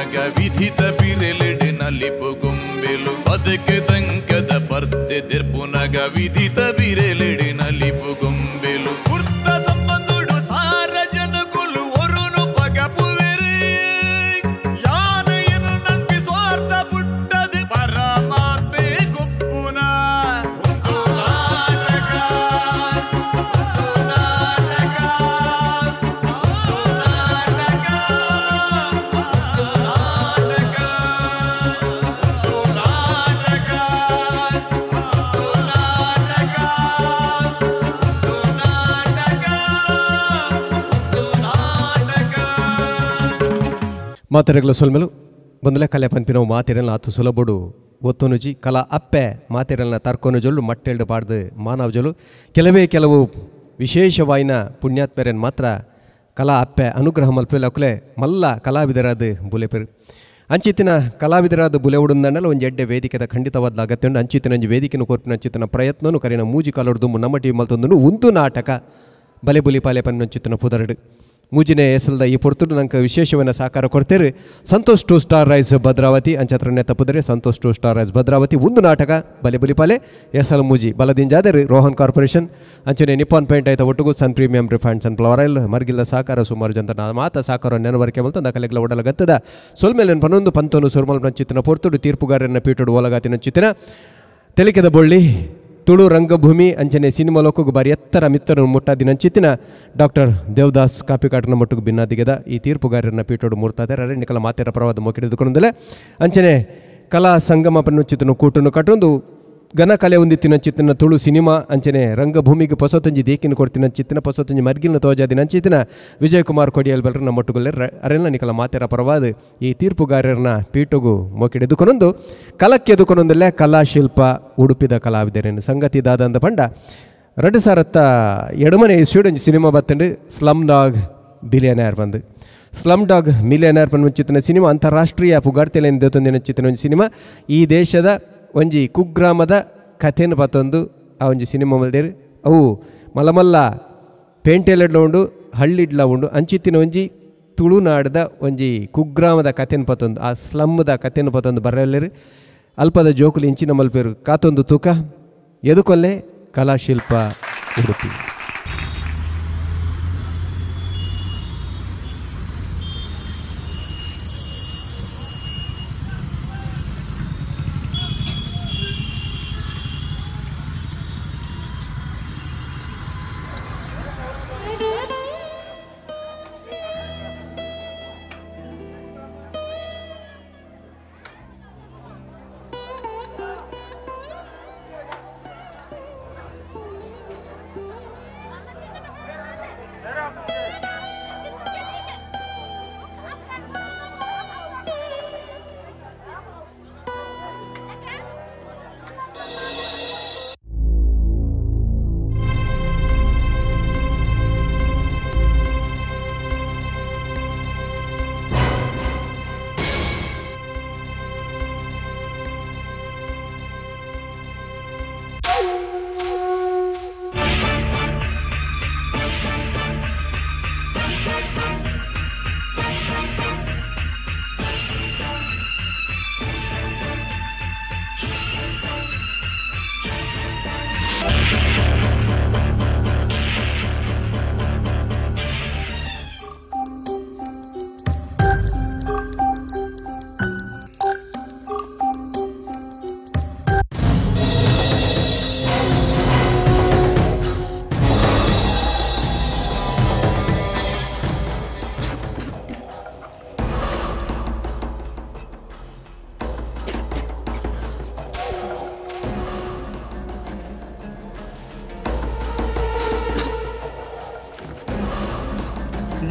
ನಗ ವಿಧಿತ ಬಿರೆಲೆಡೆ ನಲಿಪು ಗೊಂಬೆಲು ಬದುಕೆ ದಂಕದ ಪರ್ದೆ ತೆರ್ಪು ನಗ ವಿಧಿತ ಬಿರೆಲೆಡೆ ನಲಿಪು ಗೊಂಬೆಲು ಕುರ್ತ ಸಂಬಂಧುಡು ಸಾರ ಜನಗುಲು ಒರುನು ಪಗಪುವೆರೆ ಯಾನೆಯನ್ನು ನಂಬಿ ಸ್ವಾರ್ಥ ಪುಟ್ಟದೆ ಪರಮಾತ್ಮೆ ಗುಪ್ಪುನ ಮಾತೆರೆಗಳ ಸೊಲ್ಮೆಲು ಬಂದಲೆ ಕಲೆ ಪಂಪಿನ ಮಾತೆರೆಲ್ಲ ಆತು ಸುಲಭಡು ಒತ್ತೊನುಜಿ ಕಲಾ ಅಪ್ಪೆ ಮಾತೆರೆಲ್ನ ತರ್ಕೊನು ಜೊಲ್ಲು ಮಟ್ಟೆಲ್ಡು ಪಾಡ್ದು ಮಾನವ ಜೊಲು ಕೆಲವು ವಿಶೇಷವಾಯಿನ ಪುಣ್ಯಾತ್ಮರೇನು ಮಾತ್ರ ಕಲಾ ಅಪ್ಪೆ ಅನುಗ್ರಹ ಮಲ್ಪೆಲ್ಲ ಕುಲೆ ಮಲ್ಲ ಕಲಾವಿದರಾದ ಬುಲೆಪೆರು ಅಂಚಿತ್ತಿನ ಕಲಾವಿದರಾದ ಬುಲೆ ಉಡುಂದಂಡಲ್ಲ ಒಂದು ಎಡ್ಡೆ ವೇದಿಕೆದ ಖಂಡಿತವಾದ ಅಗತ್ಯ ಉಂಡು ಅಂಚಿತ್ತಿನ ವೇದಿಕೆಯನ್ನು ಕೋರ್ಪಿನ ಅಂಚಿತ್ತಿನ ಪ್ರಯತ್ನನು ಕರಿನ ಮೂಜಿ ಕಾಲೊಡ್ದು ನಮ್ಮ ಟಿವಿ ಮಲ್ತೊಂದು ಒಂದು ನಾಟಕ ಬಲೆ ಬುಲಿ ಪಾಲೆ ಪನ್ನಂಚಿತ್ತಿನ ಪುದರಡು ಮೂಜಿನೇ ಹೆಸಲ್ದ ಈ ಪೊರ್ತುಡು ನಂಗೆ ವಿಶೇಷವಾದ ಸಹಕಾರ ಕೊಡ್ತೇವೆ Santosh two star rice Bhadravati ಅಂಚತ್ರನೇ ತಪ್ಪುದರೆ Santosh two star rice Bhadravati ಒಂದು ನಾಟಕ ಬಲೆ ಬುಲಿಪಾಲೆ ಎಸಲ್ ಮೂಜಿ ಬಲದಿಂಜಾದರೆ ರೋಹನ್ ಕಾರ್ಪೊರೇಷನ್ ಅಂಚನೆ ನಿಪಾನ್ ಪೇಂಟ್ ಆಯ್ತಾ ಒಟ್ಟಿಗೂ sun premium refined sunflower oil ಮರ್ಗಿಲ್ದ ಸಹಕಾರ ಸುಮಾರು ಜನ ಮಾತ ಸಹಕಾರ ನೆನವರಿಕೆ ಮಲ್ತಂದ ಕಲೆಗಳ ಒಡಲಗತ್ತದ ಸೊಲ್ಮೇಲೆ ಪನ್ನೊಂದು ಪಂತೋನು ಸುರ್ಮಲ್ ನಂಚಿತ್ತಿನ ಪೊರ್ತುಡು ತೀರ್ಪುಗಾರನ ಪೀಟುಡು ಒಲಗಾತಿನ ಚಿತ್ತಿನ ತೆಲಿಕೆದ ಬೊಳ್ಳಿ ತುಳು ರಂಗಭೂಮಿ ಅಂಚನೆ ಸಿನಿಮಾ ಲೋಕಕ್ಕೆ ಬಾರಿ ಎತ್ತರ ಮಿತ್ತರನ್ನು ಮುಟ್ಟಾದಿನ ಚಿತ್ತಿನ ಡಾಕ್ಟರ್ ದೇವದಾಸ್ ಕಾಪಿಕಾಟನ ಮಟ್ಟಿಗೆ ಭಿನ್ನಾದಿಗೆದ ಈ ತೀರ್ಪುಗಾರರನ್ನ ಪೀಟೋಡು ಮೂರ್ತಾರೆ ಅರಣ್ಯಕಲ ಮಾತೆರ ಪರವಾದ ಮೊಕ್ಕಿಡಿದುಕೊಂಡಲೆ ಅಂಚನೆ ಕಲಾ ಸಂಗಮ ಪನ್ನಚಿತ್ತನು ಕೂಟನ್ನು ಕಟ್ಟೊಂದು ಘನ ಕಲೆ ಹೊಂದಿತ್ತಿನ ಚಿತ್ತಿನ ತುಳು ಸಿನಿಮಾ ಅಂಚನೆ ರಂಗಭೂಮಿಗೆ ಪೊಸೊತ್ತಂಜಿ ದೇಕಿನ ಕೊಡ್ತಿನ ಚಿತ್ತಿನ ಪೊಸೊತ್ತಂಜಿ ಮರ್ಗಿನ ತೋಜಾದಿನ ಚಿತ್ತಿನ ವಿಜಯ್ ಕುಮಾರ್ ಕೊಡಿಯಲ್ ಬಲ್ರ ನಮ್ಮ ಒಟ್ಟುಗಲ್ಲೇ ಅರೆಲ್ಲ ನಿಕಲ ಮಾತೆರ ಪರವಾದ ಈ ತೀರ್ಪುಗಾರರನ್ನ ಪೀಟುಗು ಮೊಕ್ಕಿಡೆದುಕೊಂಡೊಂದು ಕಲಕ್ಕೆ ಎದುಕೊಂಡೊಂದಲ್ಲೇ ಕಲಾಶಿಲ್ಪ ಉಡುಪಿದ ಕಲಾವಿದರೇನು ಸಂಗತಿ ದಾದಂದ ಪಂಡ 2007 ಇಸ್ವಿಡೊಂಜಿ ಸಿನಿಮಾ ಬತ್ತಂಡು ಸ್ಲಮ್ ಡಾಗ್ ಬಿಲಿಯನೇರ್ ಬಂದು ಸ್ಲಮ್ ಡಾಗ್ ಮಿಲಿಯನೇರ್ ಪನ್ನ ಚಿತ್ತಿನ ಸಿನಿಮಾ ಅಂತಾರಾಷ್ಟ್ರೀಯ ಪುಗಾರ್ತೆಲೆಯನ್ನು ದೇವತೊಂದಿನ ಚಿತ್ತಿನ ಒಂದು ಸಿನಿಮಾ ಈ ದೇಶದ ಒಂಜಿ ಕುಗ್ರಾಮದ ಕಥೆಯನ್ನು ಪತ್ತೊಂದು ಆ ಒಂಜಿ ಸಿನಿಮಾ ಮಲ್ದೇರು ಅವು ಮಲಮಲ್ಲ ಪೇಂಟೆಲೆಡ್ಲ ಉಂಡು ಹಳ್ಳಿಡ್ಲ ಉಂಡು ಅಂಚಿತ್ತಿನ ಒಂಜಿ ತುಳುನಾಡದ ಒಂಜಿ ಕುಗ್ರಾಮದ ಕಥೆಯನ್ನು ಪತ್ತೊಂದು ಆ ಸ್ಲಮ್ದ ಕಥೆಯನ್ನು ಪತ್ತೊಂದು ಬರಲ್ಲೇರು ಅಲ್ಪದ ಜೋಕುಲು ಇಂಚಿನ ಮಲ್ಪೇರು ಕಾತೊಂದು ತೂಕ ಎದುಕೊಲ್ಲೆ ಕಲಾಶಿಲ್ಪ ಉಡುಪಿ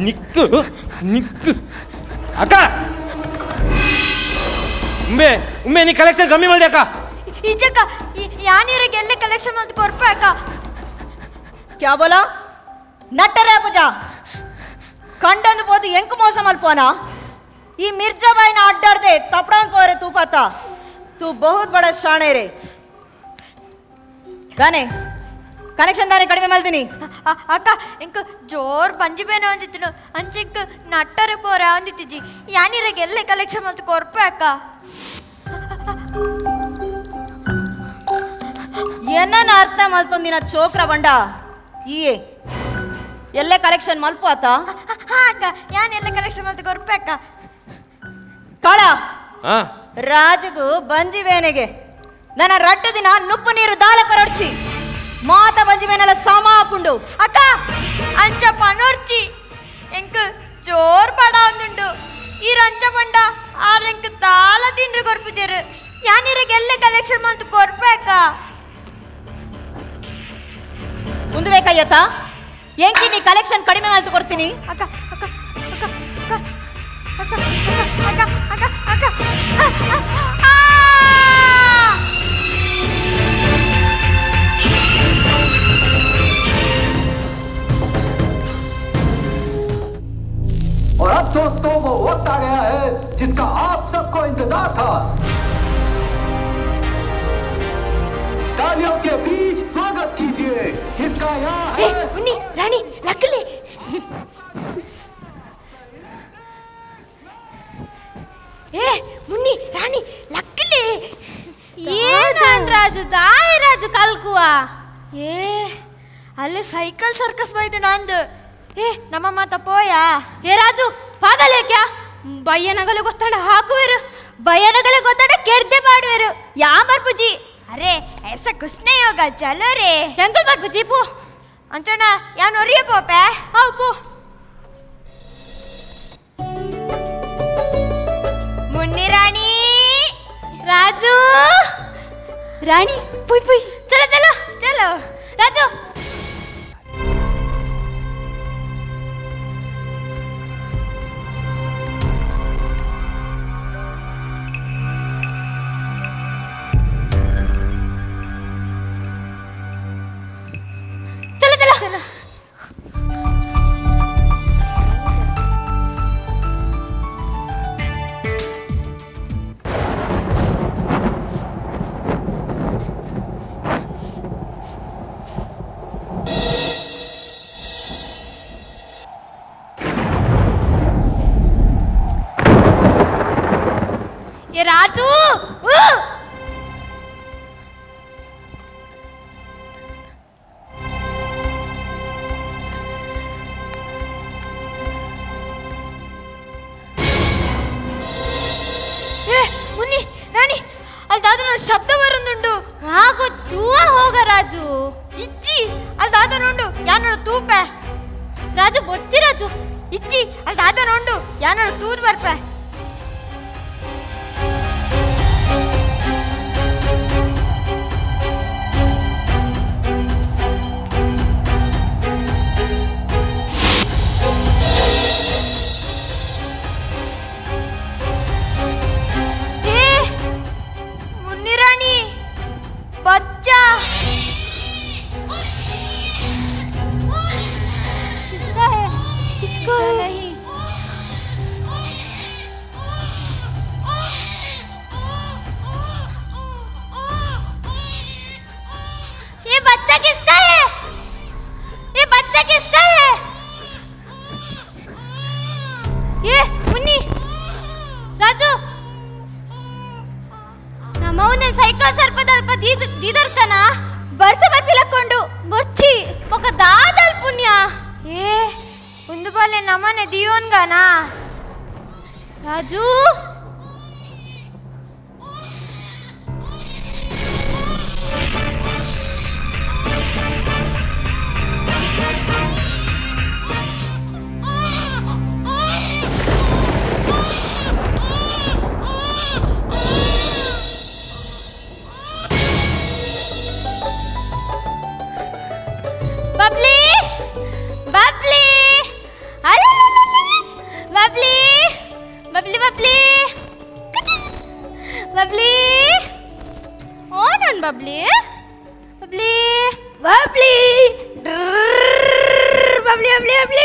ನಿಕ್ಕು ನಿಕ್ಕು ಅಕ್ಕ ಉಮ್ಮೆ ಉಮ್ಮೆ ನೀ ಕಲೆಕ್ಷನ್ ಕಮ್ಮಿ ಮಾಡಿದೆ ಅಕ್ಕ ಈಚಕ್ಕ ಯಾನಿರಿಗೆ ಎಲ್ಲ ಕಲೆಕ್ಷನ್ ಮಾಡಿ ಕೊರ್ಪೆ ಅಕ್ಕ ಕ್ಯಾ ಬೋಲಾ ನಟ್ಟರೆ ಪೂಜಾ ಕಂಡಂದು ಬೋದು ಎಂಕ ಮೋಸ ಮಲ್ಪೋನ ಈ ಮಿರ್ಜಾಬಾಯಿನ ಅಡ್ಡಾಡ್ದೆ ತಪ್ಪಡನ್ ಪೋರೆ ತೂ ಪತ ತೂ ಬಹುತ್ ಬಡ ಶಾಣೆ ರೇ गाने ಕನೆಕ್ಷನ್ ದಾರಿ ಕಡಿಮೆ ಮಾಡ್ತೀನಿ ಅಕ್ಕ ಇಂಕ ಜೋರ್ ಬಂಜಿಬೇನೋ ಅಂದಿತ್ತು ಅಂಚೆ ಇಂಕ ನಟ್ಟರೆ ಪೋರ ಅಂದಿತ್ತಿಜಿ ಯಾನಿರಗೆ ಎಲ್ಲೇ ಕಲೆಕ್ಷನ್ ಮಾಡ್ತು ಕೊರ್ಪೆ ಅಕ್ಕ ಏನನ್ನ ಅರ್ಥ ಮಲ್ಪೊಂದಿನ ಚೋಕ್ರ ಬಂಡ ಈ ಎಲ್ಲೇ ಕಲೆಕ್ಷನ್ ಮಲ್ಪು ಆತ ಅಕ್ಕ ಯಾನ್ ಎಲ್ಲೇ ಕಲೆಕ್ಷನ್ ಮಾಡ್ತು ಕೊರ್ಪೆ ಅಕ್ಕ ಕಾಳ ರಾಜುಗೂ ಬಂಜಿಬೇನೆಗೆ ನನ್ನ ರಟ್ಟು ದಿನ ನುಪ್ಪು ನೀರು ದಾಲ ಕರಡ್ಚಿ ಮಾತ ಬಂಜಿಬೇನೆಲ್ಲ ಸಮಾಪುಂಡು ಅಕ್ಕ ಅಂಚ ಪನೋಡ್ಚಿ ಎಂಕ್ ಜೋರ್ ಪಡ ಒಂದುಂಡು ಈ ರಂಚ ಪಂಡ ಆರೆಂಕ್ ದಾಲ ತಿಂಡ್ರು ಕೊರ್ಪಿದ್ದೇರು ಯಾನಿರಗೆಲ್ಲ ಕಲೆಕ್ಷನ್ ಮಾಡ್ತು ಕೊರ್ಪೆ ಅಕ್ಕ ಒಂದು ಬೇಕಾಯ್ಯತ್ತ ಎಂಕಿ ನೀ ಕಲೆಕ್ಷನ್ ಕಡಿಮೆ ಮಾಡ್ತು ಕೊಡ್ತೀನಿ ಅಕ್ಕ ಅಕ್ಕ ಅಕ್ಕ ಅಕ್ಕ ಅಕ್ಕ ಅಕ್ಕ ಅಕ್ಕ ಅಕ್ಕ और अब दोस्तों वो वक्त आ गया है जिसका आप सबको इंतजार था तालियों के बीच स्वागत कीजिए जिसका यहाँ है मुन्नी रानी लकले मुन्नी रानी लकले ರಾಜು ದಾಯ ರಾಜು ಕಲ್ಕುವ ಅಲ್ಲೇ ಸೈಕಲ್ ಸರ್ಕಸ್ ಬೈದು ನಂದು ನಮ್ಮ ಮಾತ ಪೋಯಾ ರಾಜು ಪಾಗಲೇ ಕ್ಯಾ ಬಯ್ಯನಗಲೆ ಗೊತ್ತಾಡ ಹಾಕುವೆರು ಬಯ್ಯನಗಲೆ ಗೊತ್ತಾಡ ಕೆಡ್ದೆ ಮಾಡುವೆರು ಯಾ ಬರ್ಪುಜಿ ಅರೆ ऐसा कुछ नहीं होगा चलो रे ಹೆಂಗಲ್ ಬರ್ಪುಜಿ ಪೋ ಅಂಚಣ ಯಾ ನೊರಿಯ ಪೋಪೆ ಹೌ ಪೋ ಮುನ್ನಿ ರಾಣಿ ರಾಜು ರಾಣಿ ಪುಯ್ ಪುಯ್ ಚಲೋ ಚಲೋ ಚಲೋ ರಾಜು ರಾಜು ಮುನ್ನಿ ರಾಣಿ ಅಲ್ದಾದ ಶಬ್ದ ಬರುಂದುಂಡು ಹಾಗೋ ಚೂವ ಹೋಗ ರಾಜು ಇಚ್ಚಿ ಅಲ್ದಾದ ನೋಡು ಯಾನೋಡು ತೂಪೆ ರಾಜು ಬೊಡ್ತಿ ರಾಜು ಇಚ್ಚಿ ಅಲ್ದಾದ ನೋಡು ಯಾನೋಡು ತೂರ್ ಬರ್ಪೆ ರಾಜು ಬಬ್ಲಿ ಬಬ್ಲಿ ಬಬ್ಲಿ ಬಬ್ಲಿ ಬಬ್ಲಿ ಬಬ್ಲಿ ಓನ್ ಬಬ್ಲಿ ಬಬ್ಲಿ ಬಬ್ಲಿ ಬಬ್ಲಿ ಬಬ್ಲಿ ಬಬ್ಲಿ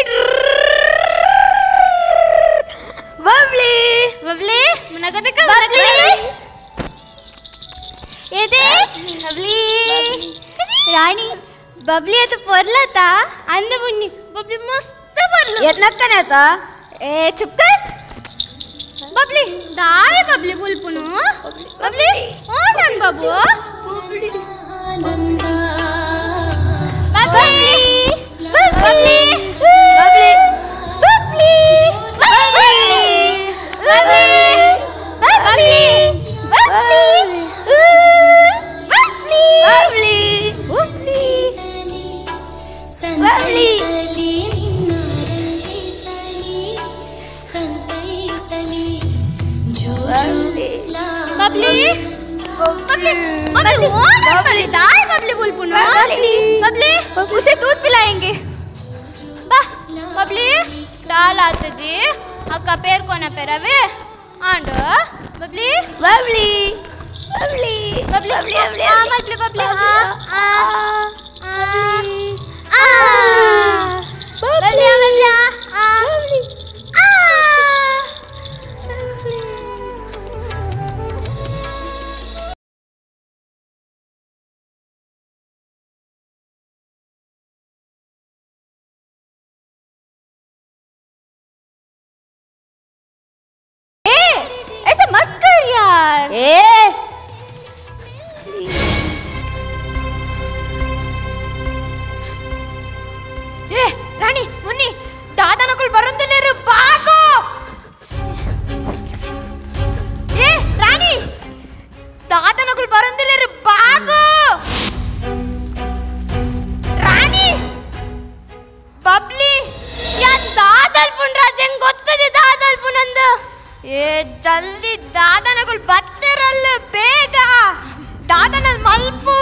ಬಬ್ಲಿ ಬಬ್ಲಿ ಮನಗದಕ ಬಬ್ಲಿ ಎದೆ ಬಬ್ಲಿ ರಾಣಿ बबली आता पोरलाता अंद बुन्नी बबली मस्त पोरलो नक्कने आता ए चुप कर बबली दाय बबली बुलपुनु बबली ओ नन बाबू बबली बबली बबली बबली बबली बबली बबली बबली दाई बबली बुलपुनु बबली उसे दूध पिलाएंगे बबली डाल आते जी अक्का पैर को ना पैरावे आंड बबली बबली बबली बबली बबली बबली बबली बबली ऐसे मत कर यार रानी मुन्नी दादा नकुल बरंदिल्लेरु बागो रानी दादा नकुल बरंदिल्लेरु बागो रानी बबली या दादल्पुन राजंग गोत्तदे दादल्पुनंद जल्दी दादा नकुल बत्तेरल्ल ಬೇಗ दादನ ಮಲ್ಪು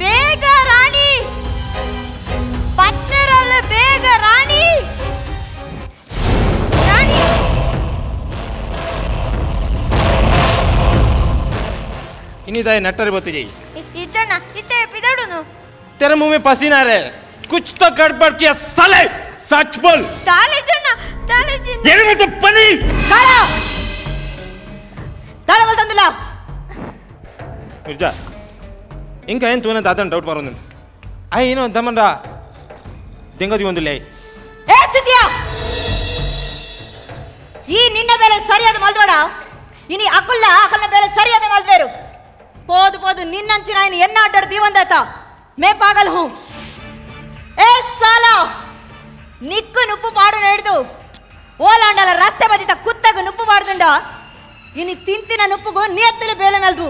ಬೇಗ ರಾಣಿ ಬತ್ತೆರಲ್ಲ ಬೇಗ ರಾಣಿ ರಾಣಿ इनिदाय नट्टर बत्ती जाई इचना इते पिदड़ुनु तेरे मुंह में पसीना आ रहा है कुछ तो गड़बड़ किया साले सच बोल ताले जना ये मतलब पनी काला ताले बोलतंदिला मिर्जा इंका ಏನು ತೂನ ದಾದನ ಡೌಟ್ ಬರೋದು ಐ ಏನೋ ದಮಂಡ ದೆಂಗದಿ ಒಂದಿಲ್ಲ ಏ ಚಿತಿಯ ಈ ನಿನ್ನ ಮೇಲೆ ಸರಿಯಾದ ಮಲ್ಬೇಡ ಇನಿ ಅಕಲ್ನ ಮೇಲೆ ಸರಿಯಾದ ಮಲ್ಬೇರು పోదు నిన్నంచిన ఆయన ఎన్న అడ్డాడు దీవందత మే పాగల్ హూ ఏ సాలా నిక్కు నుప్పు పాడు నేడు ఓలాండల ರಸ್ತೆ ಬದಿತ ಕುತ್ತಗ ನುಪ್ಪು ಬಾಡ್ದಂಡ ಇನಿ ತಿಂತಿನ ನುಪ್ಪುಗು ನಿಯತ್ತಿಲು ಬೇಲೆ ಮೆಲ್ದು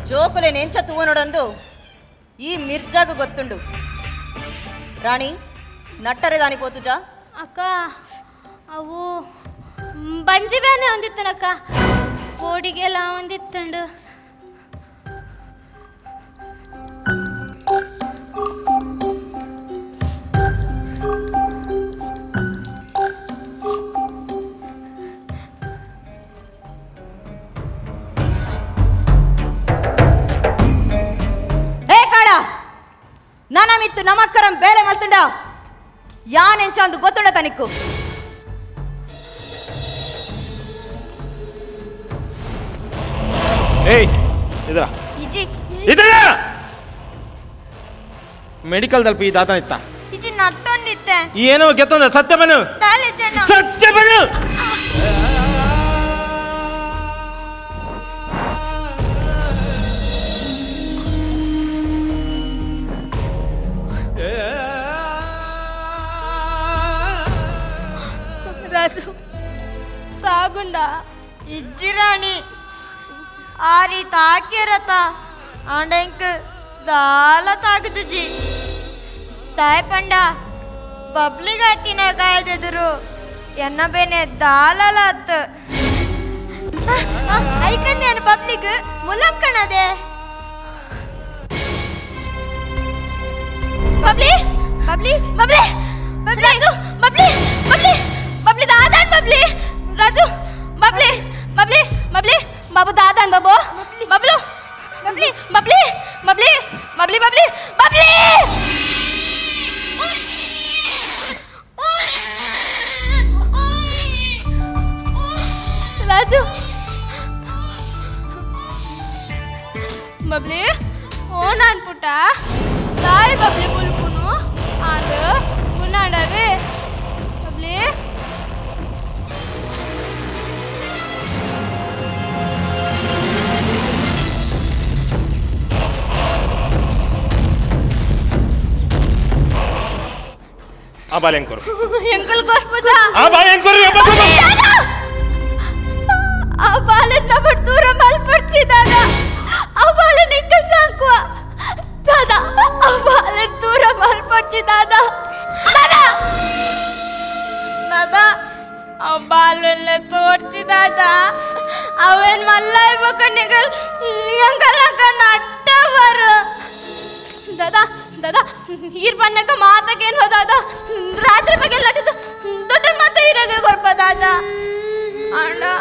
ಜೋಕುಲೆ ನೆಂಚ ತೂವನೊಡಂದು ಈ ಮಿರ್ಜಾಗ ಗೊತ್ತುಂಡು ರಾಣಿ ನಟ್ಟರೆ ದಾನಿ ಪೋತುಜಾ ಅಕ್ಕ ಅವು ಬಂಜಿಬೇನೆ ಒಂದಿತ್ತನಕ್ಕ ಕೋಡಿಗೆಲ್ಲ ಒಂದಿತ್ತಂಡು ನನಮಿತ್ತು ನಮಕ್ಕರಂ ಬೇಲೆ ಮಲ್ತುಂಡ ಯಾನೆಂಚಂದು ಗೊತ್ತುಂಡ ತನಿಕ್ಕು ಏಯ್ ಇದರ ಇಜಿ ಇದರ ಮೆಡಿಕಲ್ ದಲ್ಪ ಈ ದಾತ ಇತ್ತ ಇಜಿ ನಟ್ಟೊಂದಿತ್ತೆ ಏನೋ ಗೆತ್ತೊಂದ ಸತ್ಯ ಬನು ತಾಲೆ ಜನ ಸತ್ಯ ಬನು రాజు తాగుండా ఇజ్జిరాణి ఆరి తాకిరత ఆండెంక్ దాల తాగుతుజి ತಾಯ್ಪಂಡ ಬಬ್ಲಿಗ ತಿನ್ನ ಕಾಯ್ದೆದುರು ಎನ್ನ ಬೇನೆ ದಾಲಲತ್ ಐಕನ್ ನಾನು ಬಬ್ಲಿಗ ಮುಲಂ ಕಣದೆ ಬಬ್ಲಿ ಬಬ್ಲಿ ಬಬ್ಲಿ ರಾಜು ಬಬ್ಲಿ ಬಬ್ಲಿ ಬಬ್ಲಿ ದಾದಾನ್ ಬಬ್ಲಿ ರಾಜು ಬಬ್ಲಿ ಬಬ್ಲಿ ಬಬ್ಲಿ ಬಾಬು ದಾದಾನ್ ಬಾಬು ಬಬ್ಲು ಬಬ್ಲಿ ಬಬ್ಲಿ ಬಬ್ಲಿ ಬಬ್ಲಿ ಬಬ್ಲಿ ಬಬ್ಲಿ ರಾಜು बबली ओ नान पुट्ट दाई बबली बुलपुनु आद गुनाडवे बबली आबाल एंकर एंकल कोर्पजा आबाल एंकर आबाल नबर दूर माल पड़ची दादा आबाल निकल सांकुआ दादा आबाल दूर माल पड़ची दादा दादा दादा आबाल ले तोड़ची दादा अवेन मल्लाई बक निकल एंकल का नाट्टा वर दादा दादा हीर पन्ने का माता केन हो दादा रात्रि बगे लटे तो दोटन माता ही रगे गोरप दादा आना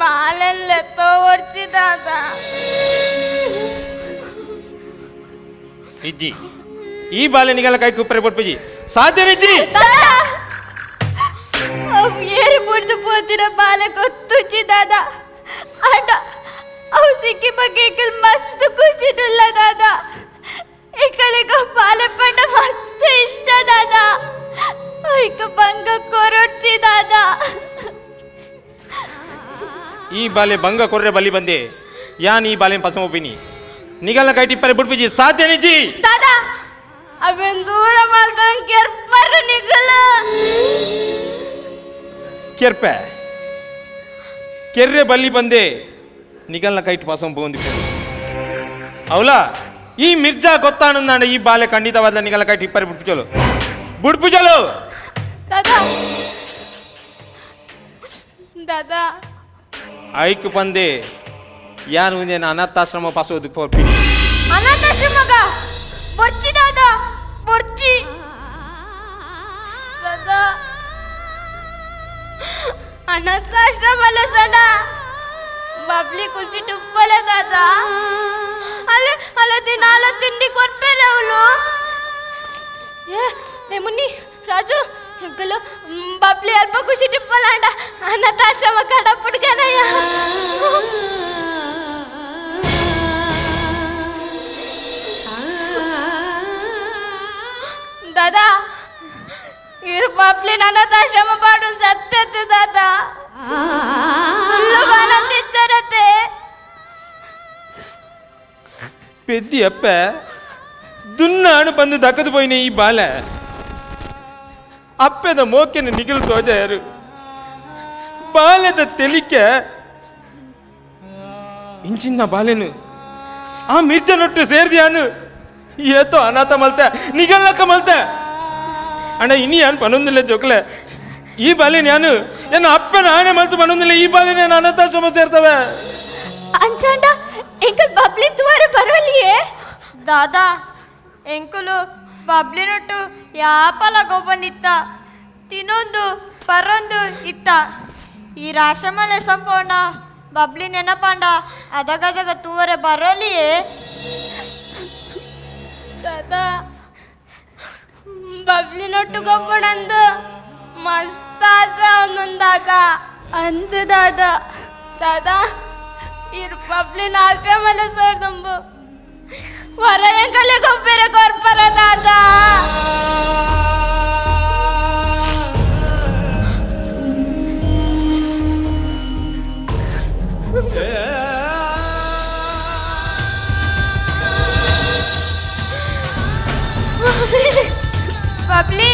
बालन ले तो वर्ची दादा इज्जी ई बाले निकाल काय कुपरे पडपजी साथ दे इज्जी दादा अब ये बुर्द पोतीरा बाले को तुझी दादा आना औसी की बगे कल मस्त खुशी डुल्ला दादा एकले को बाले पंड मस्त इष्ट दादा एक बंग कोरोची दादा ಈ ಬಾಲೆ ಭಂಗ ಕೊರ್ರೆ ಬಲಿ ಬಂದೆ ಯಾನ್ ಈ ಬಾಲೆ ಪಸಮ ಒಪಿನಿ ನಿಗಲ ಕೈ ಟಿಪ್ಪರೆ ಬುಡ್ಪಿಜಿ ಸಾಧ್ಯ ನಿಜಿ दादा अबेन दूर मालतन केर पर निकल ಕೆರ್ಪೆ ಕೆರ್ರೆ ಬಲಿ ಬಂದೆ ನಿಗಲ ಕೈ ಪಸಮ ಬಂದಿ ಅವಲ ಈ ಮಿರ್ಜಾ ಗೊತ್ತಾನಂದ ಈ ಬಾಲೆ ಖಂಡಿತವಾದ ನಿಗಲ ಕೈ ಟಿಪ್ಪರೆ ಬುಡ್ಪಿಜಲು दादा दादा ಐಕ್ ಬಂದೆ ಯಾನ್ ಮುಂದೆ ಅನಾಥಾಶ್ರಮ ಪಾಸೋದು ಅನಾಥಾಶ್ರಮಗ ಬರ್ಚಿ ದಾದಾ ಬರ್ಚಿ दादा अनाथाश्रमाला सोडा बाबली कुसी टुप्पले दादा अले अले दिनाला तिंडी कोरपेले ಅವಳು ए मुन्नी राजू अंकल बाबली अल्प कुशी टुप्पलांड अनाथाश्रम कಡ पुडगनಯ್ಯ दादा इर बापले अनाथाश्रम पाडून सत्तेत दादा सुल्लू बानंदिच्चरते పెద్ది అప్ప దున్నాను ಬಂದು ದಕ್ಕದು పోయిన ಈ ಬಾಲ ಅಪ್ಪದ ಮೋಕೆನ ನಿಗಿಲು ತೋಜಾರು ಬಾಲದ ತೆಲಿಕೆ ಇಂಚಿನ ಬಾಲೆನು ಆ ಮಿರ್ಚನೊಟ್ಟು ಸೇರ್ದಿಯಾನು ಏತೋ ಅನಾಥ ಮಲ್ತೆ ನಿಗಲ್ಲಕ್ಕ ಮಲ್ತೆ ಅಣ್ಣ ಇನಿ ಯಾನು ಪನೊಂದಿಲ್ಲ ಜೋಕ್ಲೆ ಈ ಬಾಲೆ ನಾನು ಏನ ಅಪ್ಪನ ಆಣೆ ಮಲ್ತು ಪನೊಂದಿಲ್ಲ ಈ ಬಾಲೆ ನಾನು ಅನಾಥಾಶ್ರಮ ಸೇರ್ತವೆ अंचांड अंकल बबली तुम्हारे बरवलिए दादा ಎಂಕುಲು ಬಬ್ಲಿನೊಟ್ಟು ಯಾಪಲ ಗೊಬ್ಬನಿತ್ತ ತಿನ್ನೊಂದು ಪರೊಂದು ಇತ್ತ ಈ ರಾಶ್ರಮಲೆ ಸಂಪೂರ್ಣ ಬಬ್ಲಿ ನೆನಪಂಡ ಅದಗದಗ ತೂವರೆ ಬರಲಿಯೇ दादा बबली नोटु गोपणंद मस्त आसा ಒಂದೊಂದಾಗ ಅಂದ दादा दादा इर बबली आश्रमाला सोडंबु वरयंकले गोब्बेरे कोर्पर दादा बबली बबली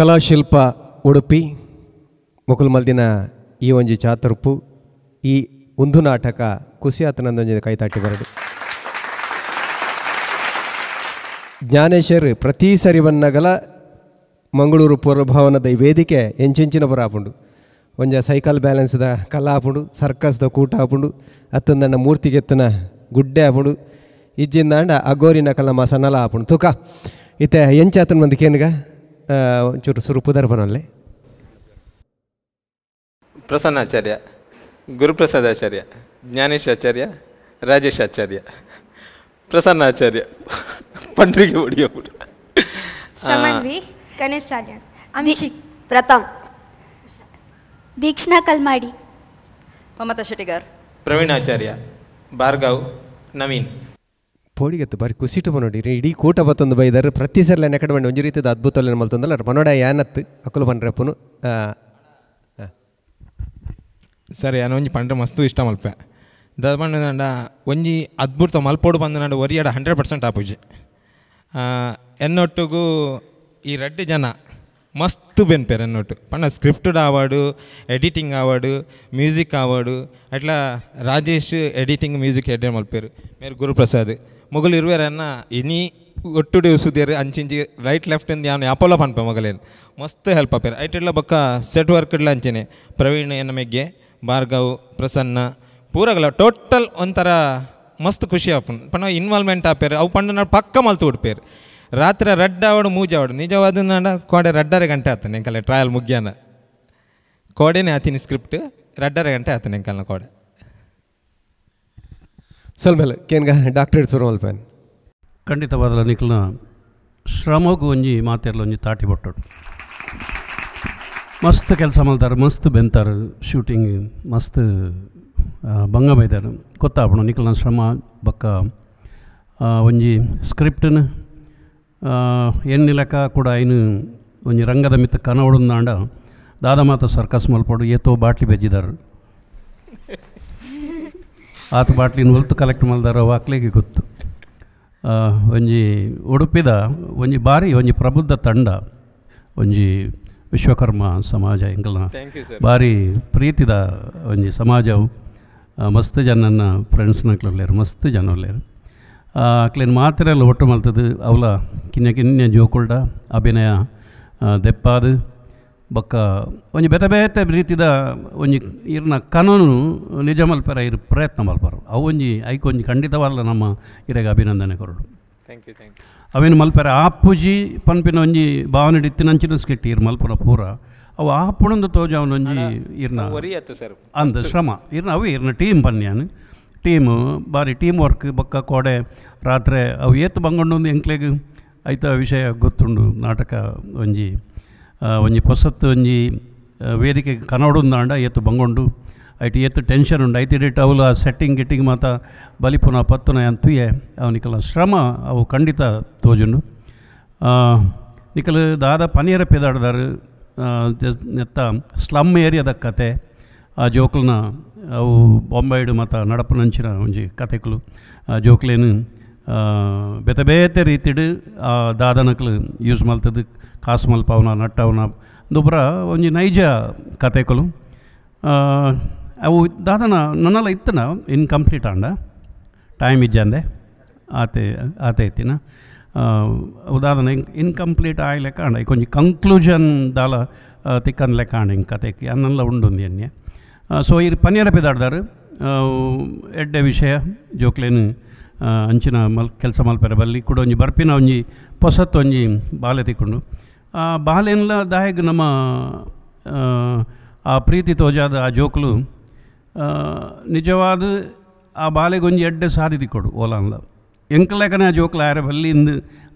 ಕಲಾಶಿಲ್ಪ ಉಡುಪಿ ಮೊಕುಲು ಮಲ್ದಿನ ಈ ಒಂಜಿ ಚಾತುರ್ಪು ಈ ಒಂದು ನಾಟಕ ಕುಸಿಯಾತನಂದೊಂಜಿ ಕೈತಾಟಿ ಬರಡು. ಜ್ಞಾನೇಶ್ವರ್ ಪ್ರತಿ ಸರಿವನ್ನಗಲ ಮಂಗಳೂರು ಪೂರ್ವಭವನದ ಈ ವೇದಿಕೆ ಎಂಚಿನ ಪುರ ಆಪುಂಡು. ಒಂಜ ಸೈಕಲ್ ಬ್ಯಾಲೆನ್ಸ್ದ ಕಲ ಆಪುಂಡು, ಸರ್ಕಸ್ದ ಕೂಟ ಆಪುಂಡು, ಅತ್ತಂದಣ್ಣ ಮೂರ್ತಿಗೆತ್ತನ ಗುಡ್ಡೆ ಆಪುಂಡು, ಇಜ್ಜಿಂದಾಂಡ ಅಗೋರಿನ ಕಲ ಮ ಸಣ್ಣಲ ಆಪುಂಡು ತೂಕ ಇತ್ತೆ ಎಂಚಾತನ ಮಂದಿ ಕೇನ್ಗ ಒಂಚೂರು ಸುರು ಪುದರ್ಪನಲ್ಲೇ. ಪ್ರಸನ್ನಾಚಾರ್ಯ, ಗುರುಪ್ರಸಾದಾಚಾರ್ಯ, ಜ್ಞಾನೇಶ್ ಆಚಾರ್ಯ, ರಾಜೇಶ್ ಆಚಾರ್ಯ, ಪ್ರಸನ್ನಾಚಾರ್ಯ, ಪಂಡ್ರಿಗೆ ಹೊಡಿಯೋಬಿಡು, ಸಮನ್ವಿ, ಗಣೇಶ್ ರಾಜನ್, ಅಭಿಷೇಕ್, ಪ್ರಥಮ್, ದೀಕ್ಷಣಾ ಕಲ್ಮಾಡಿ, ಮಮತಾ ಶೆಟ್ಟಿಗಾರ್, ಪ್ರವೀಣಾಚಾರ್ಯ, ಭಾರ್ಗವ್, ನವೀನ್. ಪೋಡಿಗತ್ತು ಬಾರಿ ಕುಸಿಟ್ಟು ಪನೋಡಿ ಇಡೀ ಕೂಟ ಬತ್ತೊಂದು ಬೈದಾರು ಪ್ರತಿ ಸಲ ನೆಕಡೆ ಬಂದು ಒಂಜಿ ರೀತಿದ ಅದ್ಭುತ ಮಲ್ತಂದಲ್ಲ ಪನೋಡ ಯಾನತ್ತು ಅಕ್ಕಲು ಪನ್ರಪ್ಪನು. ಸರಿ ನಾನು ಒಂಜಿ ಪಂಡ್ರೆ ಮಸ್ತು ಇಷ್ಟ ಮಲ್ಪೆ ದ ಪಂಡ ಒಂಜಿ ಅದ್ಭುತ ಮಲ್ಪೋಡು ಬಂದು ನಾನು ಒರಿಯಾಡ 100% ಆಪುಜಿ. ಎನ್ನೊಟ್ಟಿಗೂ ಈ ರೆಡ್ಡಿ ಜನ ಮಸ್ತು ಬೆನ್ಪೇರು ಎನ್ನೊಟ್ಟು ಪಂಡ ಸ್ಕ್ರಿಪ್ಟೆಡ್ ಆವಾಡು, ಎಡಿಟಿಂಗ್ ಆವಾಡು, ಮ್ಯೂಸಿಕ್ ಆವಾಡು ಅಟ್లా ರಾಜೇಶ್ ಎಡಿಟಿಂಗ್ ಮ್ಯೂಸಿಕ್ ಎಡಿಟ್ ಮಲ್ಪೇರು, ಮೇರು ಗುರುಪ್ರಸಾದ್ ಮೊಗಲು ಇರುವೇರನ್ನ ಇನಿ ಒಟ್ಟುಡಿ ಉಸುದೇರು ಅಂಚಿಂಚಿ ರೈಟ್ ಲೆಫ್ಟ್ ಇಂದ ಯಾವ ಯಾಪೋಲ ಪನ್ಪೆ ಮೊಗಲೇನು ಮಸ್ತ್ ಹೆಲ್ಪ್ ಆಪೇರು. ಐಟಿಡ್ಲ ಬೊಕ್ಕ ಸೆಟ್ ವರ್ಕ್ಡ್ಲ ಅಂಚೆನೆ ಪ್ರವೀಣ್ ಎನ್ನ ಮೆಗ್ಗೆ, ಭಾರ್ಗವ್, ಪ್ರಸನ್ನ ಪೂರಗಲ ಟೋಟಲ್ ಒಂಥರ ಮಸ್ತ್ ಖುಷಿ ಆಪುಂಡು ಪಂಡ ಇನ್ವಾಲ್ವ್ಮೆಂಟ್ ಆಪೇರು. ಅವು ಪಂಡ ನಾಡು ಪಕ್ಕ ಮಲ್ತು ಉಡ್ಪೇರು. ರಾತ್ರಿ ರಡ್ಡ ಆವಡು ಮೂಜ ಆವಡು ನಿಜವಾದ ನಾಡ ಕೋಡೆ ರಡ್ಡರೆ ಗಂಟೆ ಆತನೆ ಎಂಕಲ್ಲ ಟ್ರಯಲ್ ಮುಗ್ಯಾನ ಕೋಡೆನೇ ಆತೀನಿ ಸ್ಕ್ರಿಪ್ಟ್ ರಡ್ಡರೆ ಗಂಟೆ ಆತನೆ ಎಂಕಲ್ನ ಕೋಡೆ ಸಲ್ಮೇಲೆ ಕೇನ್ಗ ಡಾಕ್ಟರೇಟ್ ಸುರು ಮಲ್ಪೇನ್ ಖಂಡಿತವಾದ ನಿಖಲ್ನ ಶ್ರಮಗೂ ಒಂಜಿ ಮಾತೆರ್ಲ ಒಂಜಿ ತಾಟಿ ಬೊಟ್ಟೋಡು ಮಸ್ತ್ ಕೆಲಸ ಮಲ್ತಾರೆ, ಮಸ್ತ್ ಬೆಂತಾರೆ, ಶೂಟಿಂಗ್ ಮಸ್ತ್ ಬಂಗ ಬೈದಾರು ಗೊತ್ತಾಪಣು ನಿಖಲ್ನ ಶ್ರಮ ಬಕ್ಕ ಒಂಜಿ ಸ್ಕ್ರಿಪ್ಟನ್ನು ಎನ್ನಿಲಕ ಕೂಡ ಐನು ಒಂಜಿ ರಂಗದ ಮಿತ್ತ ಕನವಡುಂದಾಂಡ ದಾದ ಮಾತ ಸರ್ಕಸ್ ಮಲ್ಪಡು ಏತೋ ಬಾಟ್ಲಿ ಬೆಜ್ಜಿದಾರು ಆತ ಬಾಟ್ಲಿನ ಹೊಲ್ತು ಕಲೆಕ್ಟ್ ಮಲ್ದಾರ ವಾಕ್ಲಿಗೆ ಗೊತ್ತು. ಒಂಜಿ ಉಡುಪಿದ ಒಂಜಿ ಬಾರಿ ಒಂಜಿ ಪ್ರಬುದ್ಧ ತಂಡ ಒಂಜಿ ವಿಶ್ವಕರ್ಮ ಸಮಾಜ ಎಂಕಲ್ನ ಭಾರಿ ಪ್ರೀತಿದ ಒಂಜಿ ಸಮಾಜವು ಮಸ್ತ್ ಜನನ್ನ ಫ್ರೆಂಡ್ಸ್ನಕ್ಲೇರು ಮಸ್ತ್ ಜನ ಒಲ್ಲೇರು ಅಕ್ಲೇನು ಮಾತ್ರೆಲ್ಲ ಒಟ್ಟು ಮಲ್ತದ್ದು ಅವಲ ಕಿನ್ನೆ ಜೋಕುಲ್ಡ ಅಭಿನಯ ದೆಪ್ಪಾದು ಬೊಕ್ಕ ಒಂಜಿ ಬೇತೆ ಬೇತೆ ರೀತಿದ ಒಂಜಿ ಇರ್ನ ಕನೋನು ನಿಜ ಮಲ್ಪರ ಇರು ಪ್ರಯತ್ನ ಮಲ್ಪರು ಅವು ಒಂಜಿ ಐಕೊಂಜಿ ಖಂಡಿತವಾಗಲ್ಲ ನಮ್ಮ ಇರೆಗೆ ಅಭಿನಂದನೆ ಕೊರಡು. ಥ್ಯಾಂಕ್ ಯು ಅವೇನು ಮಲ್ಪರ ಆಪುಜಿ ಪನ್ಪಿನ ಒಂಜಿ ಭಾವನೆ ಇತ್ತಿನಂಚಿನ ಸ್ಕಿಟ್ ಇರು ಮಲ್ಪರ ಪೂರ ಅವು ಆಪುಣಂದು ತೋಜ ಅವನೊಂಜಿ ಇರ್ನ ಅಂದ ಶ್ರಮ ಇರ್ನ ಅವು ಇರ್ನ ಟೀಮ್ ಪನ್ಯಾನು ಟೀಮು ಬಾರಿ ಟೀಮ್ ವರ್ಕ್ ಬೊಕ್ಕ ಕೋಡೆ ರಾತ್ರಿ ಅವು ಏತು ಬಂಗೊಂಡು ಒಂದು ಎಂಕ್ಲೆಗ್ ಐತ ವಿಷಯ ಗೊತ್ತುಂಡು ನಾಟಕ ಒಂಜಿ ಒಂಜಿ ಪೊಸತ್ತು ಒಂಜಿ ವೇದಿಕೆ ಕನವಡುಂದಾಂಡ ಏತು ಬಂಗೊಂಡು ಐಟು ಏತು ಟೆನ್ಷನ್ ಉಂಡು ಐತಿಡಿಟ್ಟು ಅವಳು ಆ ಸೆಟ್ಟಿಂಗ್ ಗಿಟ್ಟಿಂಗ್ ಮಾತ ಬಲಿಪುನ ಪತ್ತುನ ಅಂತುಯೆ ಅವು ನಿಕಲ ಶ್ರಮ ಅವು ಖಂಡಿತ ತೋಜುಂಡು. ನಿಕಲು ದಾದ ಪನಿಯರ ಪೆದಾಡ್ದಾರು ನೆತ್ತ ಸ್ಲಮ್ ಏರಿಯಾದ ಕತೆ ಆ ಜೋಕ್ಲನ್ನ ಅವು ಬೊಂಬೈಡು ಮತ್ತು ನಡಪನಂಚಿನ ಒಂಜಿ ಕತೆಗಳು ಜೋಕ್ಲೇನು ಬೇತೆ ಬೇತೆ ರೀತಿಡು ಆ ದಾದನಕ್ಲು ಯೂಸ್ ಮಲ್ತದ್ದು ಕಾಸು ಮಲ್ಪವನ ನಟ್ಟವನ ದುಬ್ರ ಒಂಜಿ ನೈಜ ಕತೆಗಳು ಅವು ದಾದನ ನನ್ನೆಲ್ಲ ಇತ್ತನ ಇನ್ಕಂಪ್ಲೀಟ್ ಆಂಡ ಟೈಮ್ ಇಜ್ಜಂದೆ ಆತೆ ಇತ್ತಿನ ಉದಾಹರಣೆ ಇನ್ಕಂಪ್ಲೀಟ್ ಆಯ್ ಲೆಕ್ಕ ಆಂಡ ಕೊಂಚ ಕಂಕ್ಲೂಷನ್ ದಾಲ ತಿಕ್ಕನ್ ಲೆಕ್ಕ ಆಂಡ ಹಿಂಗೆ ಕತೆಗೆ ಅನ್ನೆಲ್ಲ ಉಂಡು ಎನ್ನೆ. ಸೊ ಈ ಪನಿಯರ ಪೆದಾಡ್ದಾರು ಎಡ್ಡೆ ವಿಷಯ ಜೋಕ್ಲೇನು ಅಂಚಿನ ಕೆಲಸ ಮಲ್ಪೆರ ಬಲ್ಲಿ ಕೂಡ ಒಂಜಿ ಬರ್ಪಿನ ಒಂಜಿ ಪೊಸತ್ತು ಒಂಜಿ ಬಾಲೆ ತಿಕ್ಕೊಂಡು ಆ ಬಾಲೆಲ್ಲ ದಾಯಗ್ ನಮ್ಮ ಆ ಪ್ರೀತಿ ತೋಜಾದ ಆ ಜೋಕ್ಲು ನಿಜವಾದ ಆ ಬಾಲೆಗೊಂಜಿ ಎಡ್ಡೆ ಸಾಧಿ ತಿಕ್ಕೊಡು ಓಲಾನ್ಲ ಎಂಕಲೆಕನೆ ಆ ಜೋಕ್ಲ ಯಾರ ಬಲ್ಲಿಂದ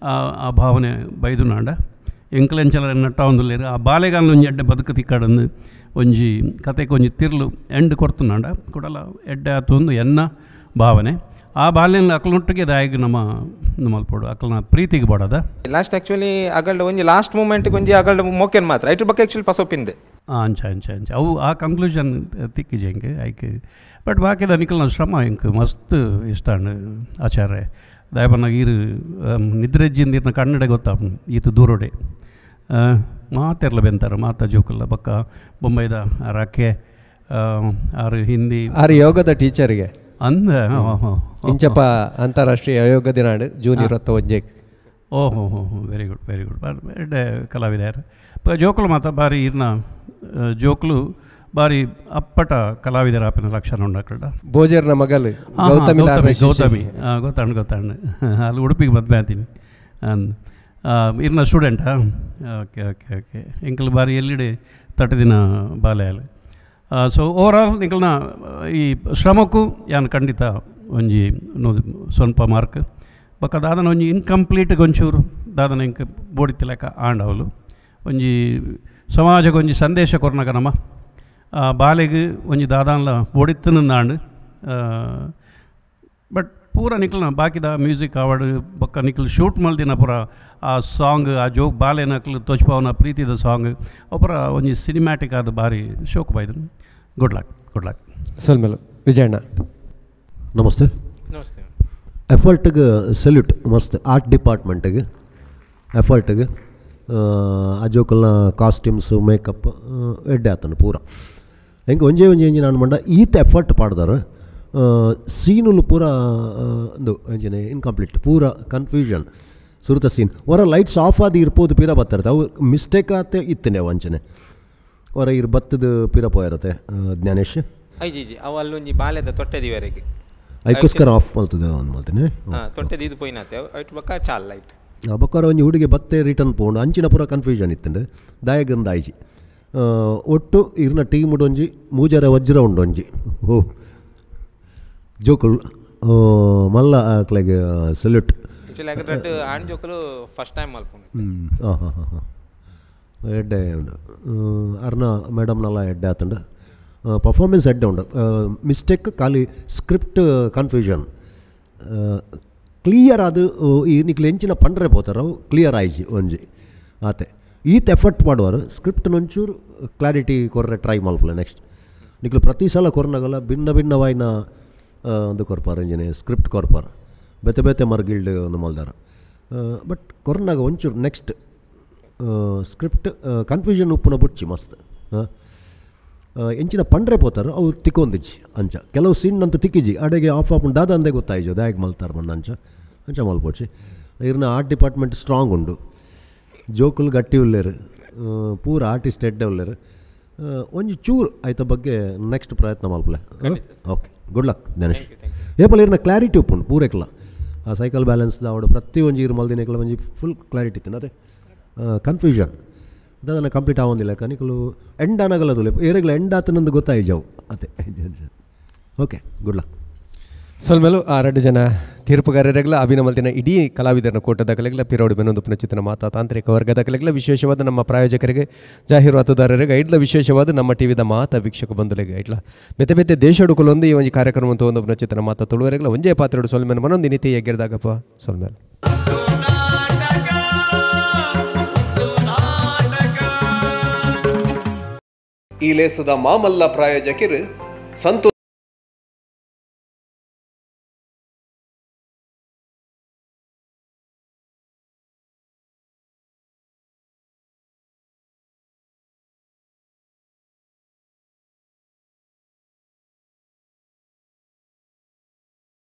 ಆ ಭಾವನೆ ಬೈದು ನಾಂಡ ಎಂಕಲೆಂಚಲ ನಟ್ಟ ಒಂದುಲ್ಲೇರು ಆ ಬಾಲೆಗಾಲ ಒಂಜಿ ಎಡ್ಡೆ ಬದುಕು ತಿಕ್ಕಡಂದು ಒಂಜಿ ಕತೆಗೆ ಒಂಜಿ ತಿರ್ಲು ಎಂಡ್ ಕೊಡ್ತುನಾಂಡ ಕೊಡಲ್ಲ ಎಡ್ಡೆ ಆತು ಒಂದು ಎನ್ನ ಭಾವನೆ ಆ ಬಾಲ್ಯನ ಅಕ್ಕಲೊಟ್ಟಿಗೆ ದಾಯಿಗೆ ನಮ್ಮ ಮಲ್ಪೋಡು ಅಕ್ಕಲನ ಪ್ರೀತಿಗೆ ಬಡದ ಲಾಸ್ಟ್ ಆ್ಯಕ್ಚುಲಿ ಅಗಲ್ಡ ಒಂಜಿ ಲಾಸ್ಟ್ ಮೂಮೆಂಟ್ಗೆ ಒಂಜಿ ಅಗಲ್ಡ ಮೊಕ್ಕೇನು ಮಾತ್ರ ಐಟ್ರ ಬಗ್ಗೆ ಆ್ಯಕ್ಚುಲಿ ಪಸೊಪ್ಪಿಂದೆ ಅಂಚ ಅವು ಆ ಕಂಕ್ಲೂಷನ್ ತಿಕ್ಕಿಜೆ ಹೆಂಗೆ ಐಕೆ ಬಟ್ ಬಾಕಿದ ನಿಕಲ್ನ ಶ್ರಮ ಹೆಂಗೆ ಮಸ್ತ್ ಇಷ್ಟ ಆಚಾರ್ಯ ದಯಪನ್ನಾಗ ಈರು ನಿದ್ರೆಜ್ಜಿಂದ ಇರ್ನ ಕನ್ನಡ ಗೊತ್ತಾಪ ಈತು ದೂರೋಡೆ ಮಾತೆರ್ಲ ಬೆಂತಾರೆ ಮಾತ ಜೋಕುಲ್ಲ ಬಕ್ಕ ಬೊಂಬೈದ ರಾಕೆ ಆರು ಹಿಂದಿ ಆರು ಯೋಗದ ಟೀಚರ್ಗೆ ಅಂದ ಇಂಚಪ್ಪ ಅಂತಾರಾಷ್ಟ್ರೀಯ ಯೋಗ ದಿನ ಜೂನ್ 21 ಓಹೋ ವೆರಿ ಗುಡ್ ಎರಡೇ ಕಲಾವಿದರು ಜೋಕುಲು ಮಾತ ಬಾರಿ ಇರ್ನ ಜೋಕುಲು ಬಾರಿ ಅಪ್ಪಟ ಕಲಾವಿದರ ಆಪಿನ ಲಕ್ಷಣ ಉಂಡಕಲ್ಡ ಬೋಜರ್ನ ಮಗಲು ಗೌತಮಿ ಗೊತ್ತಾಂಡು ಅಲ್ಲಿ ಉಡುಪಿಗೆ ಮದುವೆ ಆತೀನಿ ಇರ್ನ ಸ್ಟೂಡೆಂಟಾ ಓಕೆ ಎಂಕಲ್ ಬಾರಿ ಎಲ್ಲಿಡೆ ತಟ್ಟದಿನ ಬಾಲ್ಯಾಲು ಸೊ ಓವರಾಲ್ ನಿಂಕಲ್ನ ಈ ಶ್ರಮಕ್ಕೂ ಯಾನು ಖಂಡಿತ ಒಂಜಿ ಸ್ವಲ್ಪ ಮಾರ್ಕ್ ಬಕ್ಕ ದಾದನ ಒಂಜಿ ಇನ್ಕಂಪ್ಲೀಟ್ ಒಂಚೂರು ದಾದನ ಇಂಕ ಬೋಡಿತಿಲೆಕ್ಕ ಆಂಡವಲು ಒಂಜಿ ಸಮಾಜಕ್ಕೆ ಒಂಜಿ ಸಂದೇಶ ಕೊರ್ನಗ ನಮ್ಮ ಬಾಲೆಗೆ ಒಂಜಿ ದಾದಾನ್ಲ ಬೋಡಿತ್ತನಂದಾಂಡು ಬಟ್ ಪೂರ ನಿಕ್ಲನ ಬಾಕಿದ ಮ್ಯೂಸಿಕ್ ಅವಾರ್ಡ್ ಬೊಕ್ಕ ನಿಕ್ಲು ಶೂಟ್ ಮಲ್ದಿನ ಪೂರ ಆ ಸಾಂಗ್ ಆ ಜೋಕ್ ಬಾಲೆ ನಕ್ಲು ತೋಚ್ಪವನ ಪ್ರೀತಿದ ಸಾಂಗ್ ಅಪರ ಒಂಜಿ ಸಿನಿಮ್ಯಾಟಿಕ್ ಆದ ಬಾರಿ ಶೋಕ್ ಬಾಯ್ದು ಗುಡ್ ಲಕ್ ಸಲ್ಮೇಲು ವಿಜಯಣ್ಣ ನಮಸ್ತೆ ಎಫರ್ಟ್ಗೆ ಸಲ್ಯೂಟ್ ಮಸ್ತ್ ಆರ್ಟ್ ಡಿಪಾರ್ಟ್ಮೆಂಟಿಗೆ ಎಫರ್ಟ್ಗೆ ಆ ಜೋಕಲ್ನ ಕಾಸ್ಟ್ಯೂಮ್ಸು ಮೇಕಪ್ ಎಡ್ಡೆ ಆತನು ಪೂರ ಹೆಂಗೆ ಒಂಜೇ ನಾನು ಮಂಡ ಈತ ಎಫರ್ಟ್ ಪಾಡ್ದಾರೆ ಸೀನುಲು ಪೂರ ಒಂದು ಎಂಜಿನ ಇನ್ಕಂಪ್ಲೀಟ್ ಪೂರ ಕನ್ಫ್ಯೂಷನ್ ಸುರುತ ಸೀನ್ ಹೊರ ಲೈಟ್ಸ್ ಆಫ್ ಆದಿ ಇರ್ಬೋದು ಪೀರ ಬರ್ತಾರತ್ತೆ ಅವು ಮಿಸ್ಟೇಕ್ ಆತೆ ಇತ್ತನೆ ವಂಚನೆ ಹೊರ ಇರ್ ಬತ್ತದ ಪೀರ ಪೋಯಿರತ್ತೆ ಜ್ಞಾನೇಶ್ ಐಜಿ ಅವು ಅಲ್ಲೊಂಜಿ ಬಾಲ್ಯದ ತೊಟ್ಟೆದಿವರೆಗೆ ಅದಕ್ಕೋಸ್ಕರ ಆಫ್ ಮಾಡ್ತದೆ ಒಂದು ಮಾಡ್ತೀನಿ ತೊಟ್ಟೆದು ಇದು ಪೋಯ್ನಾತೆ ಐಟ್ ಬಕ್ಕ ಚಾಲ್ ಲೈಟ್ ಬಕ್ಕಾರ ಒಂಜಿ ಹುಡುಗಿ ಬತ್ತೆ ರಿಟರ್ನ್ ಪೋಂಡು ಅಂಚಿನ ಪೂರ ಕನ್ಫ್ಯೂಷನ್ ಇತ್ತಂಡೆ ದಾಯಗಂದ ಆಯ್ಜಿ ಒಟ್ಟು ಇರ್ನ ಟೀಮ್ ಒಂಜಿ ಮೂಜರ ವಜ್ರ ಉಂಡೊಂಜಿ ಓ ಜೋಕುಲ್ ಮಲ್ಲ ಕ್ಲೆಗೆ ಸಲ್ಯೂಟ್ ಆಣ್ ಜೋಕುಲು ಫಸ್ಟ್ ಟೈಮ್ ಮಲ್ಪುಂಡು ಹಾಂ ಎಡ್ಡೆ ಉಂಡು ಅರ್ನ ಮೇಡಮ್ನೆಲ್ಲ ಎಡ್ಡೆ ಆತಂಡು ಪರ್ಫಾರ್ಮೆನ್ಸ್ ಎಡ್ಡೆ ಉಂಡು ಮಿಸ್ಟೇಕ್ ಖಾಲಿ ಸ್ಕ್ರಿಪ್ಟ್ ಕನ್ಫ್ಯೂಷನ್ ಕ್ಲಿಯರ್ ಅದು ಈ ನಿಕ್ಲು ಎಂಚಿನ ಪಂಡ್ರೆ ಪೋತಾರ ಅವು ಕ್ಲಿಯರ್ ಆಯ್ಜಿ ಒಂಜಿ ಆತೆ ಈತ ಎಫರ್ಟ್ ಮಾಡುವರು ಸ್ಕ್ರಿಪ್ಟ್ನೊಂಚೂರು ಕ್ಲಾರಿಟಿ ಕೊರ್ರೆ ಟ್ರೈ ಮಲ್ಪಲೆ ನೆಕ್ಸ್ಟ್ ನಿಕ್ಲು ಪ್ರತಿ ಸಲ ಕೊರ್ನಾಗಲ್ಲ ಭಿನ್ನವಾಯಿನ ಒಂದು ಕೊರ್ಪಾರ ಇಂಜಿನೆ ಸ್ಕ್ರಿಪ್ಟ್ ಕೊರ್ಪಾರ ಬೇತೆ ಮರ್ಗಿಲ್ಡ್ ಒಂದು ಮಲ್ದಾರ ಬಟ್ ಕೊರ್ನಾಗ ಒಂಚೂರು ನೆಕ್ಸ್ಟ್ ಸ್ಕ್ರಿಪ್ಟ್ ಕನ್ಫ್ಯೂಷನ್ ಉಪ್ಪುನ ಬುಚ್ಚಿ ಮಸ್ತ್ ಎಂಚಿನ ಪಂಡ್ರೆ ಪೋತಾರು ಅವು ತಿಕ್ಕೊಂದಿಜ್ಜಿ ಅಂಚ ಕೆಲವು ಸೀನ್ ಅಂತ ತಿಕ್ಕಿಜಿ ಅಡೆಗೆ ಆಫ್ ದಾದ ಅಂದೇ ಗೊತ್ತಾಯ್ಜು ದಾಯಗೆ ಮಲ್ತಾರೆ ಬಂದ ಅಂಚ ಮಲ್ಪೋಚಿ ಇರ್ನ ಆರ್ಟ್ ಡಿಪಾರ್ಟ್ಮೆಂಟ್ ಸ್ಟ್ರಾಂಗ್ ಉಂಡು ಜೋಕುಲು ಗಟ್ಟಿ ಉಲ್ಲೇರು ಪೂರ ಆರ್ಟಿಸ್ಟ್ ಎಡ್ಡೆ ಉಲ್ಲೇರು ಒಂಜಿ ಚೂರು ಆಯ್ತ ಬಗ್ಗೆ ನೆಕ್ಸ್ಟ್ ಪ್ರಯತ್ನ ಮಲ್ಪಲೆ ಓಕೆ ಗುಡ್ ಲಕ್ ಜ್ಞಾನೇಶ್ ಏಪಲ್ ಇರ್ನ ಕ್ಲಾರಿಟಿ ಉಪ್ಪುಂಡು ಪೂರೆಕ್ಲ ಆ ಸೈಕಲ್ ಬ್ಯಾಲೆನ್ಸ್ ದಾವಡು ಪ್ರತಿ ಒಂಜಿ ಇರು ಮಲ್ದಿನೆಕ್ಲ ಒಂಜಿ ಫುಲ್ ಕ್ಲಾರಿಟಿ ಇತ್ತು ಅದೇ ಕನ್ಫ್ಯೂಷನ್ ಅದನ್ನು ಕಂಪ್ಲೀಟ್ ಆಗೋದಿಲ್ಲ ಕನಿಕಲು ಎಂಡ್ ಅನ್ನಗಲ್ಲದು ಏರೆಗ್ಲ ಎಂಡ್ ಆತನಂದು ಗೊತ್ತಾಯ್ಜವು ಅದೇ ಓಕೆ ಗುಡ್ ಲಕ್ ಸಲ್ಮೇಲು ಆ 2 ಜನ ತೀರ್ಪುಗಾರರೆಗ್ಲ ಅಭಿನಮಲ್ತಿನ ಇಡೀ ಕಲಾವಿದರನ್ನ ಕೋಟದ ಕಲೆಗಳ ಪಿರೋಡಿ ಬೆನ್ನೊಂದು ಪುನಚಿತನ ಮಾತಾ ತಾಂತ್ರಿಕ ವರ್ಗದ ಕಲೆಗಳ ವಿಶೇಷವಾದ ನಮ್ಮ ಪ್ರಾಯೋಜಕರಿಗೆ ಜಾಹೀರಾತುದಾರರಿಗೆ ಐಡ್ಲ ವಿಶೇಷವಾದ ನಮ್ಮ ಟಿವಿದ ಮಾತಾ ವೀಕ್ಷಕ ಬಂಧುಗಳಿಗೆ ಐಡ್ಲ ಬೇತೆ ದೇಶಡುಕಲೊಂದು ಈ ಒಂದು ಕಾರ್ಯಕ್ರಮ ಅಂತ ಒಂದು ಪುನಚಿತನ ಮಾತಾ ತುಳುವರೆಗ್ಲ ಒಂಜೇ ಪಾತ್ರೆಡು ಸೊಲ್ಮೇನು ಮನೊಂದು ನೀತಿ ಎಗ್ಗಿಡ್ದಾಗಪ್ಪ ಸೊಲ್ಮೇಲು ಈ ಲೇಸದ ಮಾಮಲ್ಲ ಪ್ರಾಯೋಜಕರು ಸಂತೋಷ್